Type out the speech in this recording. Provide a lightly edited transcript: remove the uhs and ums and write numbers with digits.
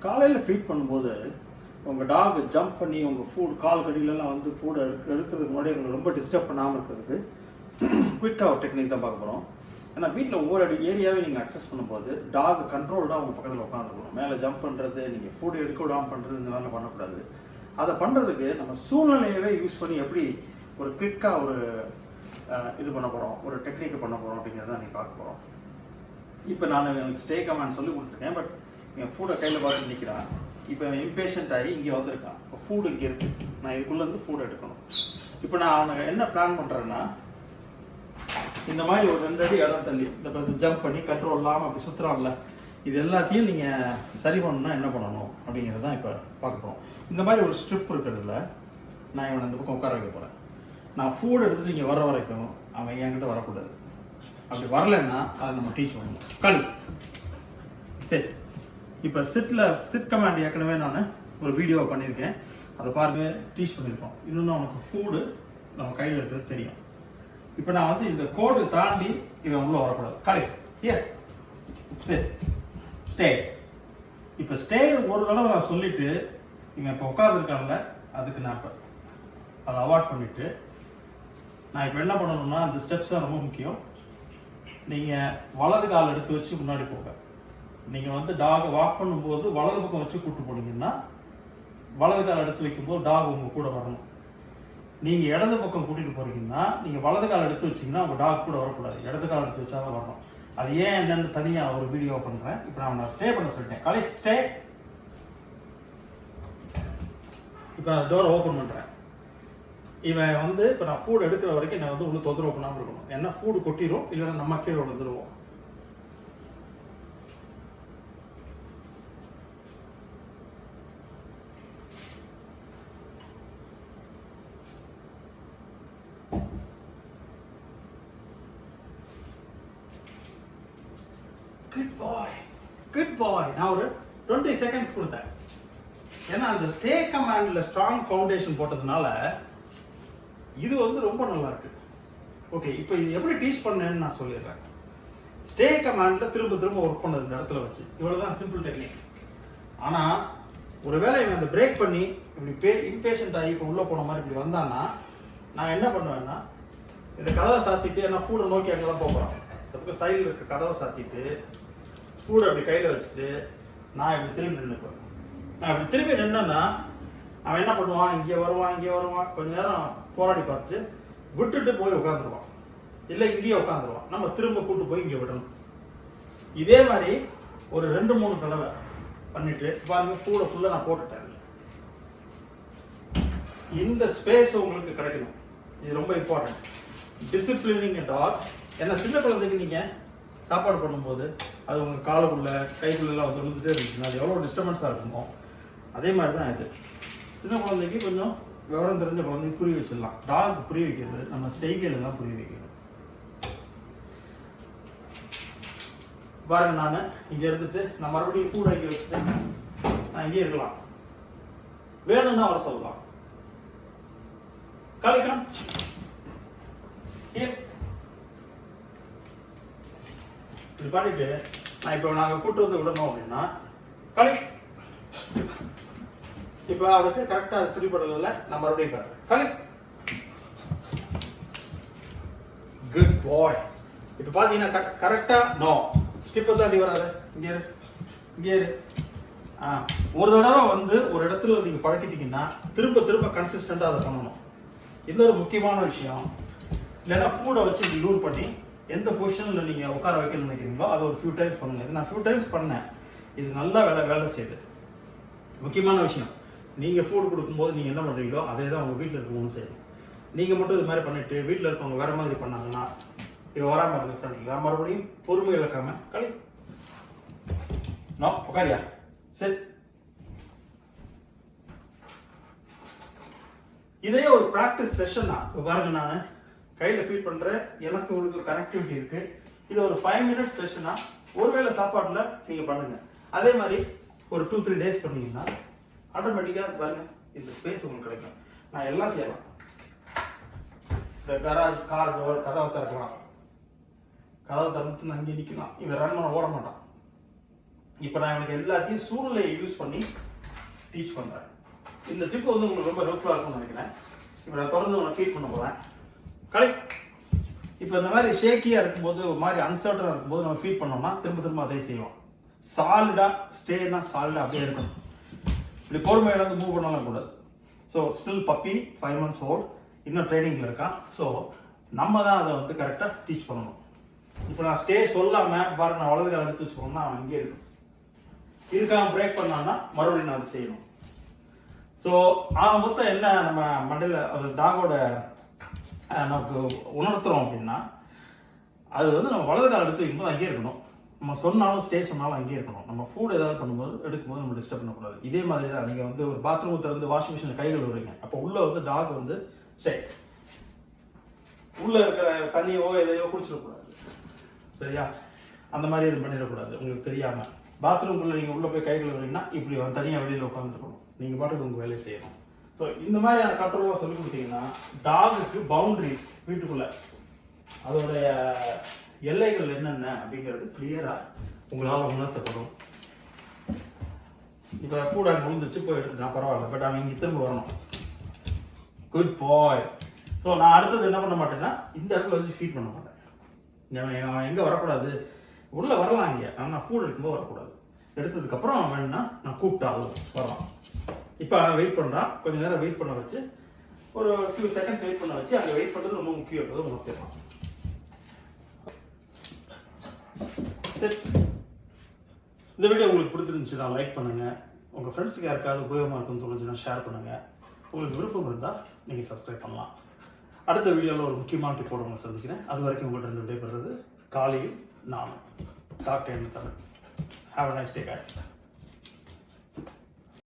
காலையில் ஃபீட் பண்ணும்போது உங்கள் டாக் ஜம்ப் பண்ணி உங்கள் கால் கடியிலலாம் வந்து ஃபுட் இருக்கிறதுக்கு முன்னாடி உங்களுக்கு ரொம்ப டிஸ்டர்ப் பண்ணாமல் இருக்கிறதுக்கு குயிக்காக ஒரு டெக்னிக் தான் பார்க்க போகிறோம். ஏன்னா வீட்டில் ஒவ்வொரு ஏரியாவே நீங்கள் அக்சஸ் பண்ணும்போது டாக் கண்ட்ரோல்டாக உங்கள் பக்கத்தில் உட்காந்துருக்கணும். மேலே ஜம்ப் பண்ணுறது, நீங்கள் ஃபுட் எடுக்க விடாமல் பண்ணுறது, இந்த மாதிரிலாம் பண்ணக்கூடாது. அதை பண்ணுறதுக்கு நம்ம சூழ்நிலையவே யூஸ் பண்ணி எப்படி ஒரு குயிக்காக ஒரு இது பண்ண போகிறோம், ஒரு டெக்னிக்கை பண்ண போகிறோம் அப்படிங்கிறத நீங்கள் பார்க்க போகிறோம். இப்போ நான் எனக்கு ஸ்டே கமாண்ட் சொல்லி கொடுத்துருக்கேன். பட் என் ஃபுட்டை கையில் பார்த்து நிற்கிறான். இப்போ இம்பேஷண்ட் ஆகி இங்கே வந்திருக்கான். இப்போ ஃபுட் இங்கே இருக்குது. நான் இதுக்குள்ளேருந்து ஃபுட் எடுக்கணும். இப்போ நான் அவனுக்கு என்ன பிளான் பண்ணுறேன்னா, இந்த மாதிரி ஒரு 2 அடி இடம் தள்ளி இந்த பார்த்து ஜம்ப் பண்ணி கண்ட்ரோல் இல்லாமல் அப்படி சுற்றுறான்ல, இது எல்லாத்தையும் நீங்கள் சரி பண்ணணும்னா என்ன பண்ணணும் அப்படிங்கிறது தான் இப்போ பார்க்க போகிறோம். இந்த மாதிரி ஒரு ஸ்ட்ரிப் இருக்கிறதுல நான் இவனை அந்த பக்கம் உட்கார வைக்க போகிறேன். நான் ஃபுட் எடுத்துகிட்டு இங்கே வர வரைக்கும் அவன் என்கிட்ட வரக்கூடாது. அப்படி வரலைன்னா அதை நம்ம டீச் பண்ணணும். களி செட். இப்போ சிட் கமாண்ட் ஏற்கனவே நான் ஒரு வீடியோ பண்ணியிருக்கேன். அதை பாருங்க, டீச் பண்ணியிருக்கோம். இன்னொன்று அவனுக்கு ஃபுட்டு நம்ம கையில் இருக்கிறது தெரியும். இப்போ நான் வந்து இந்த கோடு தாண்டி இவன் உள்ளே வரக்கூடாது. களி ஹியர் செட் ஸ்டே. இப்போ ஸ்டே ஒரு தடவை நான் சொல்லிவிட்டு இவன் இப்போ உட்காந்துருக்கான்ல, அதுக்கு நான் இப்போ அதை அவாய்ட் பண்ணிவிட்டு நான் இப்போ என்ன பண்ணணும்னா, அந்த ஸ்டெப்ஸ் தான் ரொம்ப முக்கியம். நீங்கள் வலது கால் எடுத்து வச்சு முன்னாடி போங்க. நீங்கள் வந்து டாகை வாக் பண்ணும்போது வலது பக்கம் வச்சு கூப்பிட்டு போனீங்கன்னா வலது கால் எடுத்து வைக்கும்போது டாக் உங்கள் கூட வரணும். நீங்கள் இடது பக்கம் கூட்டிகிட்டு போகிறீங்கன்னா நீங்கள் வலது கால் எடுத்து வச்சிங்கன்னா உங்கள் டாக் கூட வரக்கூடாது. இடது கால் எடுத்து வச்சா தான் வரணும். அது ஏன் என்னென்னு தனியாக ஒரு வீடியோ பண்ணுறேன். இப்போ நான் ஸ்டே பண்ண சொல்லிட்டேன். காலை ஸ்டே. இப்போ நான் டோரை ஓப்பன் பண்ணுறேன். இவன் வந்து இப்போ நான் ஃபுட் எடுக்கிற வரைக்கும் நான் வந்து உள்ள தொந்தரவு பண்ணாமல் இருக்கணும். ஏன்னா ஃபுட் கொட்டிடும், இல்லைன்னா நம்ம கீழே விழுந்துருவோம். குட் பாய். நான் ஒரு 20 செகண்ட்ஸ் கொடுத்தேன். ஏன்னா அந்த ஸ்டே கமாண்டில் ஸ்ட்ராங் ஃபவுண்டேஷன் போட்டதுனால இது வந்து ரொம்ப நல்லா இருக்கு. ஓகே, இப்போ இது எப்படி டீச் பண்ணேன்னு நான் சொல்லிடுறேன். ஸ்டே கமாண்டில் திரும்ப ஒர்க் பண்ணது இந்த இடத்துல வச்சு, இவ்வளோதான் சிம்பிள் டெக்னிக். ஆனால் ஒருவேளை இவன் அந்த பிரேக் பண்ணி இப்படி இம்பேஷண்ட் ஆகி இப்போ உள்ளே போன மாதிரி இப்படி வந்தான்னா நான் என்ன பண்ணுவேன்னா, இந்த கதவை சாத்திட்டு, ஏன்னா ஃபுட்டை நோக்கி அங்கே தான் போகிறான். இந்த பக்கம் சைடில் இருக்க கதவை சாத்திட்டு ஃபுட்டை அப்படி கையில் வச்சுட்டு நான் இப்படி திரும்பி நின்றுப்பேன். நான் இப்படி திரும்பி நின்னேன்னா அவன் என்ன பண்ணுவான், இங்கே வருவான், கொஞ்ச நேரம் போராடி பார்த்துட்டு விட்டுட்டு போய் உட்காந்துருவான், இல்லை இங்கேயே உட்காந்துருவான். நம்ம திரும்ப கூப்பிட்டு போய் இங்கே விடணும். இதே மாதிரி ஒரு 2-3 தடவை பண்ணிட்டு பாருங்க, ஃபுட்டை ஃபுல்லாக நான் போட்டுட்டேன். இந்த ஸ்பேஸ் உங்களுக்கு கிடைக்கணும். இது ரொம்ப இம்பார்ட்டன்ட். Disciplining talk. ஏன்னா சின்ன குழந்தைக்கு நீங்கள் சாப்பாடு பண்ணும்போது அது உங்கள் காலுக்குள்ளே கைக்குள்ளெல்லாம் வந்து விழுந்துட்டே இருந்துச்சுன்னா அது எவ்வளோ டிஸ்டர்பன்ஸாக இருக்குமோ அதே மாதிரி தான் இது. சின்ன குழந்தைக்கு கொஞ்சம் விவரம் தெரிஞ்ச குழந்தைக்கு புரிய வச்சிடலாம். டாக் புரிய வைக்கிறது நம்ம செய்கையில் தான் புரிய வைக்கணும். பாருங்க, நான் இங்கே இருந்துட்டு நான் மறுபடியும் ஃபுட் ஆக்கி வச்சுட்டு நான் இங்கே இருக்கலாம். வேணும்னா அவரை சொல்லலாம். காலிக்கான் இப்படி பண்ணிட்டு நான் இப்போ நாங்கள் கூட்டு வந்து விடணும் அப்படின்னா களி. இப்போ அவருக்கு கரெக்டாக அது பிடிபடல. நான் மறுபடியும் காட்டுறேன். களி. குட் பாய். இப்போ பார்த்தீங்கன்னா கரெக்டாக நோ ஸ்கிப்பை தாண்டி வராது. இங்கே இரு. ஒரு தடவை வந்து ஒரு இடத்துல நீங்கள் பழக்கிட்டீங்கன்னா திரும்ப கன்சிஸ்டண்டாக அதை பண்ணணும். இன்னொரு முக்கியமான விஷயம், இல்லைன்னா ஃபுட்டை வச்சு லூர் பண்ணி எந்த பொசிஷனில் நீங்கள் உட்கார வைக்கணும்னு நினைக்கிறீங்களோ அதை ஒரு ஃபியூ டைம்ஸ் பண்ணுங்கள். இது நான் ஃபியூ டைம்ஸ் பண்ணேன். இது நல்லா வேலை செய்யுது. முக்கியமான விஷயம், நீங்கள் ஃபுட் கொடுக்கும்போது நீங்கள் என்ன பண்ணுறீங்களோ அதே தான் உங்கள் வீட்டில் இருக்கவங்களும் செய்யணும். நீங்கள் மட்டும் இது மாதிரி பண்ணிவிட்டு வீட்டில் இருக்கவங்க வேறு மாதிரி பண்ணாங்கன்னா இப்போ வராமல் இருக்க ஃப்ரெண்டில் நான் மறுபடியும் பொறுமை இழக்காம களி. நோ உட்காரியா சரி. இதே ஒரு ப்ராக்டிஸ் செஷன் தான். இப்போ பாருங்க, நான் கையில் ஃபீட் பண்ணுறேன். எனக்கு உங்களுக்கு ஒரு கனெக்டிவிட்டி இருக்குது. இது ஒரு 5 மினிட்ஸ் செஷனாக ஒருவேளை சாப்பாட்டில் நீங்கள் பண்ணுங்கள். அதே மாதிரி ஒரு 2-3 டேஸ் பண்ணிங்கன்னா ஆட்டோமேட்டிக்காக பாருங்க இந்த ஸ்பேஸ் உங்களுக்கு கிடைக்கும். நான் எல்லாம் செய்யலாம். இந்த கராஜ், கார் டோர், கதவை திறக்கலாம். கதவை திறந்துட்டு நான் இங்கே நிற்கலாம். இவன் ரன் பண்ண ஓட மாட்டான். இப்போ நான் எனக்கு எல்லாத்தையும் சூழ்நிலையை யூஸ் பண்ணி டீச் பண்ணுறேன். இந்த டிப் வந்து உங்களுக்கு ரொம்ப ஹெல்ப்ஃபுல்லாக இருக்கும்னு நினைக்கிறேன். இப்போ நான் தொடர்ந்து உங்களை ஃபீட் பண்ண போகிறேன். கரெக்ட். இப்போ இந்த மாதிரி ஷேக்கியாக இருக்கும்போது ஒரு மாதிரி அன்சர்டனாக இருக்கும்போது நம்ம ஃபீட் பண்ணோம்னா திரும்ப அதே செய்வோம். சாலிடாக ஸ்டேனா சாலிடாக அப்படியே இருக்கணும். இப்படி பொறுமையில வந்து மூவ் பண்ணலாம் கூடாது. So still puppy 5 months old, இன்னும் ட்ரைனிங்கில் இருக்கான். ஸோ நம்ம தான் அதை வந்து கரெக்டாக டீச் பண்ணணும். இப்போ நான் ஸ்டே சொல்லாமல் பாருங்க, நான் வலது கால எடுத்து வச்சுக்கணும்னா அவன் அங்கேயே இருக்கும். இருக்காம பிரேக் பண்ணான்னா மறுபடியும் நான் அதை செய்யணும். ஸோ மொத்தம் என்ன நம்ம மண்டையில் ஒரு டாகோட நமக்கு உணர்த்துறோம் அப்படின்னா, அது வந்து நம்ம வலது கால எடுத்து வைக்கும்போது அங்கேயே இருக்கணும். நம்ம சொன்னாலும் ஸ்டே சொன்னாலும் அங்கேயே இருக்கணும். நம்ம ஃபுட் ஏதாவது பண்ணும்போது எடுக்கும்போது நம்ம டிஸ்டர்ப் பண்ணக்கூடாது. இதே மாதிரி தான் நீங்கள் வந்து ஒரு பாத்ரூம் திறந்து வாஷிங் மிஷினில் கைகள் விடுறீங்க. அப்போ உள்ளே வந்து டாக் வந்து ஸ்டே, உள்ளே இருக்கிற தண்ணியோ எதையோ குடிச்சிடக்கூடாது. சரியா? அந்த மாதிரி எதுவும் பண்ணிடக்கூடாது உங்களுக்கு தெரியாமல். பாத்ரூம்குள்ளே நீங்கள் உள்ளே போய் கைகள் விடுறீங்கன்னா இப்படி தனியாக வெளியில் உட்காந்துருக்கணும். நீங்கள் பாட்டுக்கு உங்கள் வேலையை செய்யணும். ஸோ இந்த மாதிரியான கண்ட்ரோலாக சொல்லி கொடுத்தீங்கன்னா டாகுக்கு பவுண்டரிஸ், வீட்டுக்குள்ளே அதோடைய எல்லைகள் என்னென்ன அப்படிங்கிறது கிளியராக உங்களால் உணர்த்தப்படும். இப்போ ஃபுட் அங்கே விழுந்துச்சு, போய் எடுத்துட்டான், பரவாயில்ல, பட் அவன் இங்கே திரும்ப வரணும். குட் பாய். ஸோ நான் அடுத்தது என்ன பண்ண மாட்டேன்னா, இந்த இடத்துல வச்சு ஃபீட் பண்ண மாட்டேன். அவன் எங்கே வரக்கூடாது, உள்ளே வரலாம் இங்கே, ஆனால் ஃபுட் எடுக்கும்போது வரக்கூடாது. எடுத்ததுக்கப்புறம் அவன் வேணுன்னா நான் கூப்பிட்டாலும் வரலாம். இப்போ அவன் வெயிட் பண்ணுறான், கொஞ்சம் நேரம் வெயிட் பண்ண வச்சு, ஒரு ஃபியூ செகண்ட்ஸ் வெயிட் பண்ண வச்சு, அங்கே வெயிட் பண்ணுறது ரொம்ப முக்கியம் இருக்கிறது உணர்த்திடலாம். சரி, இந்த வீடியோ உங்களுக்கு பிடிச்சிருந்துச்சுன்னா லைக் பண்ணுங்கள். உங்கள் ஃப்ரெண்ட்ஸுக்கு யாருக்காவது உபயோகமாக இருக்குன்னு தோணுச்சுன்னா ஷேர் பண்ணுங்கள். உங்களுக்கு விருப்பம் இருந்தால் நீங்கள் சப்ஸ்கிரைப் பண்ணலாம். அடுத்த வீடியோவில் ஒரு முக்கியமான டிப்போட உங்களை சந்திக்கிறேன். அது வரைக்கும் உங்கள்கிட்ட இருந்து விடைபெறுறது காலையில் நான் doctor Tamil. Have a nice day guys.